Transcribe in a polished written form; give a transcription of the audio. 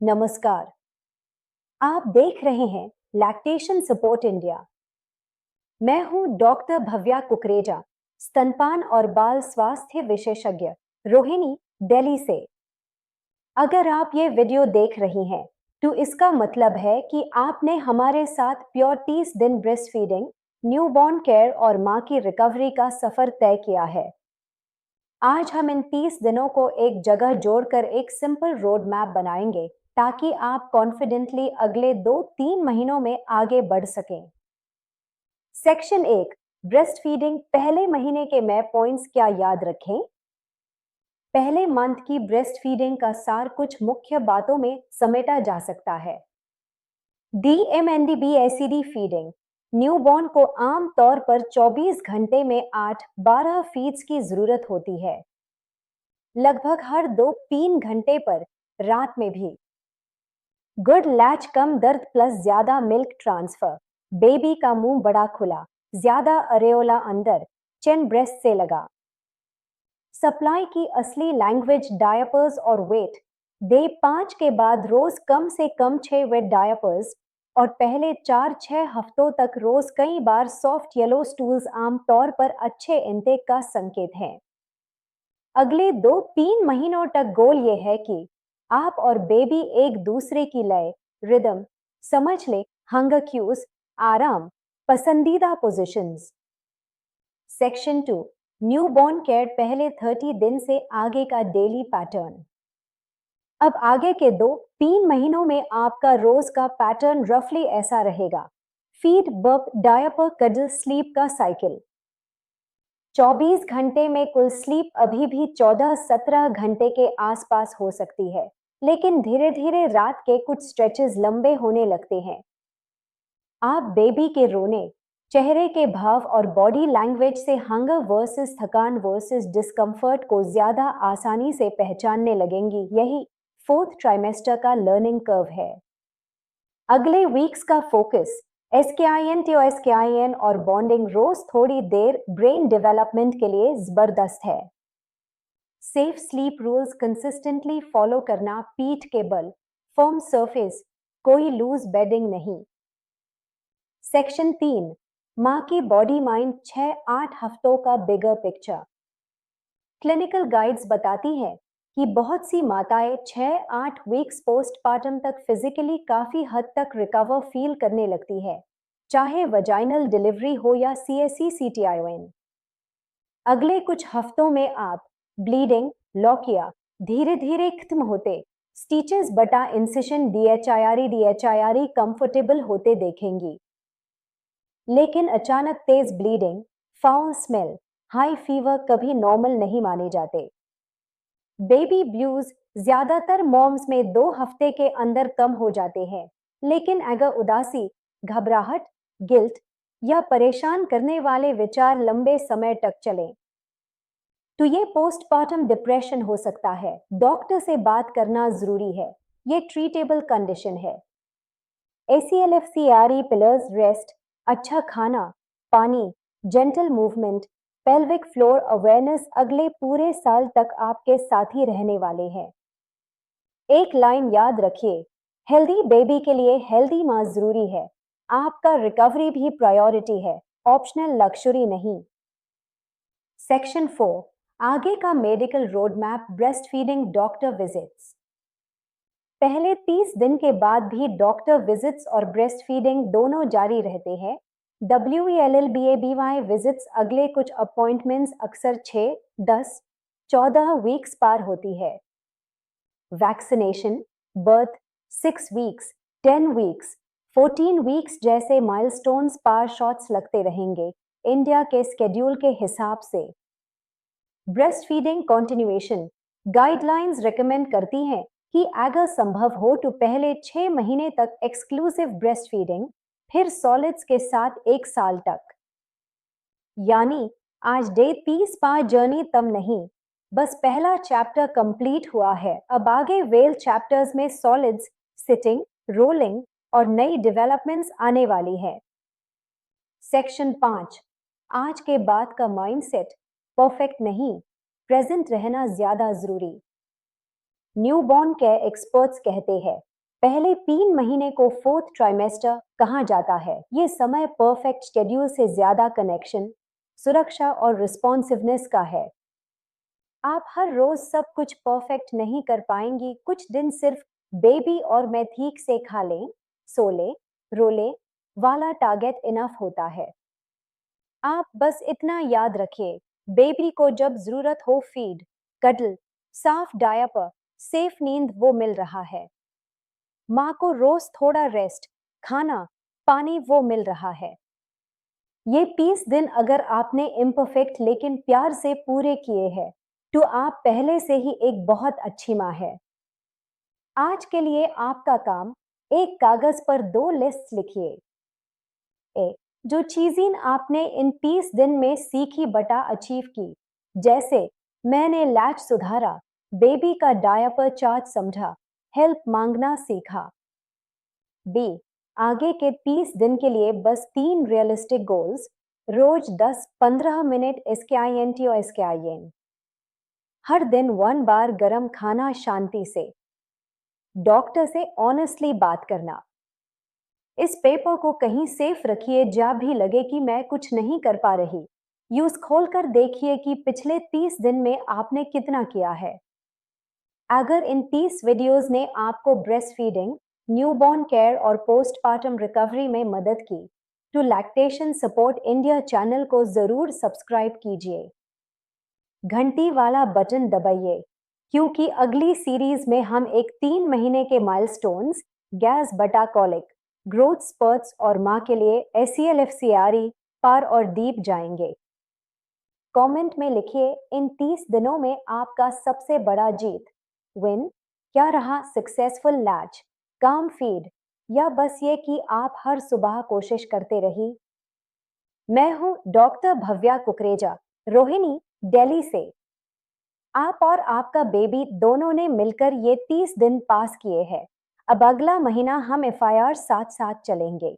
नमस्कार। आप देख रहे हैं लैक्टेशन सपोर्ट इंडिया। मैं हूं डॉक्टर भव्या कुकरेजा, स्तनपान और बाल स्वास्थ्य विशेषज्ञ, रोहिणी, दिल्ली से। अगर आप ये वीडियो देख रही हैं तो इसका मतलब है कि आपने हमारे साथ प्योर 30 दिन ब्रेस्ट फीडिंग, न्यूबॉर्न केयर और मां की रिकवरी का सफर तय किया है। आज हम इन 30 दिनों को एक जगह जोड़कर एक सिंपल रोड मैप बनाएंगे ताकि आप कॉन्फिडेंटली अगले 2-3 महीनों में आगे बढ़ सकें। सेक्शन 1, ब्रेस्ट फीडिंग पहले महीने के मैं पॉइंट्स क्या याद रखें। पहले मंथ की ब्रेस्ट फीडिंग का सार कुछ मुख्य बातों में समेटा जा सकता है। DMNDBSED फीडिंग, न्यूबॉर्न को आम तौर पर 24 घंटे में 8-12 फीड्स की जरूरत होती है, लगभग हर 2-3 घंटे पर, रात में भी। गुड लैच, कम दर्द प्लस ज्यादा मिल्क ट्रांसफर, बेबी का मुंह बड़ा खुला, ज्यादा अरेओला अंदर, चिन ब्रेस्ट से लगा। सप्लाई की असली लैंग्वेज डायपर्स और वेट। डे 5 के बाद रोज कम से कम 6 वेट डायपर्स और पहले 4-6 हफ्तों तक रोज कई बार सॉफ्ट येलो स्टूल्स आमतौर पर अच्छे इंटेक का संकेत है। अगले 2-3 महीनों तक गोल ये है कि आप और बेबी एक दूसरे की लय, रिदम समझ ले, हंगर क्यूज, आराम, पसंदीदा पोजीशंस। सेक्शन 2, न्यूबॉर्न केयर पहले 30 दिन से आगे का डेली पैटर्न। अब आगे के 2-3 महीनों में आपका रोज का पैटर्न रफली ऐसा रहेगा। Feed, burp, diaper, cuddle, sleep का साइकिल। 24 घंटे में कुल स्लीप अभी भी 14-17 घंटे के आसपास हो सकती है, लेकिन धीरे धीरे रात के कुछ स्ट्रेचेस लंबे होने लगते हैं। आप बेबी के रोने, चेहरे के भाव और बॉडी लैंग्वेज से हंगर वर्सेस थकान वर्सेस डिस्कंफर्ट को ज्यादा आसानी से पहचानने लगेंगी। यही फोर्थ ट्राइमेस्टर का लर्निंग कर्व है। अगले वीक्स का फोकस एसकेआईएन, टीओएसकेआईएन और बॉन्डिंग रोज थोड़ी देर ब्रेन डेवलपमेंट के लिए जबरदस्त है। Safe sleep rules consistently follow करना, पीठ के बल, फर्म सरफेस, कोई लूज बेडिंग नहीं। सेक्शन 3, मां की बॉडी माइंड 6-8 हफ्तों का बिगर पिक्चर। क्लिनिकल गाइड्स बताती हैं कि बहुत सी माताएं 6-8 वीक्स पोस्टपार्टम तक फिजिकली काफी हद तक रिकवर फील करने लगती है, चाहे वजाइनल डिलीवरी हो या सीएससी सीटीआईओएन। अगले कुछ हफ्तों में आप ब्लीडिंग, लॉकिया धीरे धीरे खत्म होते, स्टिचेस बटा इंसिशन डीएचआईआरई कंफर्टेबल होते देखेंगी। लेकिन अचानक तेज bleeding, foul smell, high fever कभी नॉर्मल नहीं माने जाते। बेबी ब्लूज ज्यादातर मॉम्स में 2 हफ्ते के अंदर कम हो जाते हैं, लेकिन अगर उदासी, घबराहट, गिल्ट या परेशान करने वाले विचार लंबे समय तक चलें, तो ये पोस्टपार्टम डिप्रेशन हो सकता है। डॉक्टर से बात करना जरूरी है, ये ट्रीटेबल कंडीशन है। ACLFCRE पिलर्स रेस्ट, अच्छा खाना, पानी, gentle movement, pelvic floor awareness अगले पूरे साल तक आपके साथी रहने वाले हैं। एक लाइन याद रखिए, हेल्दी बेबी के लिए हेल्दी मां जरूरी है। आपका रिकवरी भी प्रायोरिटी है, ऑप्शनल लक्ष्यूरी नहीं। सेक्शन 4, आगे का medical road map, breast feeding doctor visits. पहले 30 दिन के बाद भी डॉक्टर विजिट्स और ब्रेस्ट फीडिंग दोनों जारी रहते हैं। WELLBABY विजिट्स अगले कुछ अपॉइंटमेंट्स अक्सर 6, 10, 14 वीक्स पार होती है। Vaccination, birth, 6 weeks, 10 weeks, 14 weeks जैसे माइलस्टोन्स पार शॉट्स लगते रहेंगे, इंडिया के स्केड्यूल के हिसाब से। Breast feeding continuation guidelines recommend करती हैं कि अगर संभव हो तो पहले 6 महीने तक एक्सक्लूसिव ब्रेस्ट फीडिंग, फिर सॉलिड्स के साथ 1 साल तक। यानी आज डे 30 पार जर्नी तब नहीं, बस पहला चैप्टर कंप्लीट हुआ है। अब आगे वेल चैप्टर्स में सॉलिड्स, सिटिंग, रोलिंग और नई डेवलपमेंट्स आने वाली है। सेक्शन 5, आज के बाद का माइंडसेट, परफेक्ट नहीं, प्रेजेंट रहना ज्यादा जरूरी। न्यूबॉर्न केयर एक्सपर्ट्स कहते हैं पहले 3 महीने को फोर्थ ट्राइमेस्टर कहा जाता है। ये समय परफेक्ट शेड्यूल से ज्यादा कनेक्शन, सुरक्षा और रिस्पॉन्सिवनेस का है। आप हर रोज सब कुछ परफेक्ट नहीं कर पाएंगी। कुछ दिन सिर्फ बेबी और मैं ठीक से खा लें, सो ले, रो ले वाला टारगेट इनफ होता है। आप बस इतना याद रखिए, बेबी को जब जरूरत हो फीड, कडल, साफ डायपर, सेफ नींद वो मिल रहा है। माँ को रोज थोड़ा रेस्ट, खाना, पानी वो मिल रहा है। ये 30 दिन अगर आपने इम्परफेक्ट लेकिन प्यार से पूरे किए हैं, तो आप पहले से ही एक बहुत अच्छी माँ है। आज के लिए आपका काम, एक कागज पर 2 लिस्ट लिखिए। एक, जो चीजें आपने इन 30 दिन में सीखी बटा अचीव की, जैसे मैंने लैच सुधारा, बेबी का डायपर चार्ज समझा, हेल्प मांगना सीखा। बी, आगे के 30 दिन के लिए बस 3 रियलिस्टिक गोल्स, रोज 10-15 मिनट एसकेआईएनटी और एसकेआईएन, हर दिन 1 बार गर्म खाना शांति से, डॉक्टर से ऑनेस्टली बात करना। इस पेपर को कहीं सेफ रखिए, जब भी लगे कि मैं कुछ नहीं कर पा रही, यूज खोलकर देखिए कि पिछले 30 दिन में आपने कितना किया है। अगर इन 30 वीडियोस ने आपको ब्रेस्ट फीडिंग, न्यूबॉर्न केयर और पोस्टपार्टम रिकवरी में मदद की, तो लैक्टेशन सपोर्ट इंडिया चैनल को जरूर सब्सक्राइब कीजिए। घंटी वाला बटन दबाइए, क्योंकि अगली सीरीज में हम एक 3 महीने के माइलस्टोन्स, गैस बटा कॉलिक, ग्रोथ स्पर्ट्स और माँ के लिए एसीएलएफसीआरई पार और डीप जाएंगे। कमेंट में लिखिए, इन 30 दिनों में आपका सबसे बड़ा जीत, विन क्या रहा? सक्सेसफुल लैच, काम फीड, या बस ये कि आप हर सुबह कोशिश करते रही। मैं हूं डॉक्टर भव्या कुकरेजा, रोहिणी, दिल्ली से। आप और आपका बेबी दोनों ने मिलकर ये 30 दिन पास किए हैं। अब अगला महीना हम एफआईआर साथ साथ चलेंगे।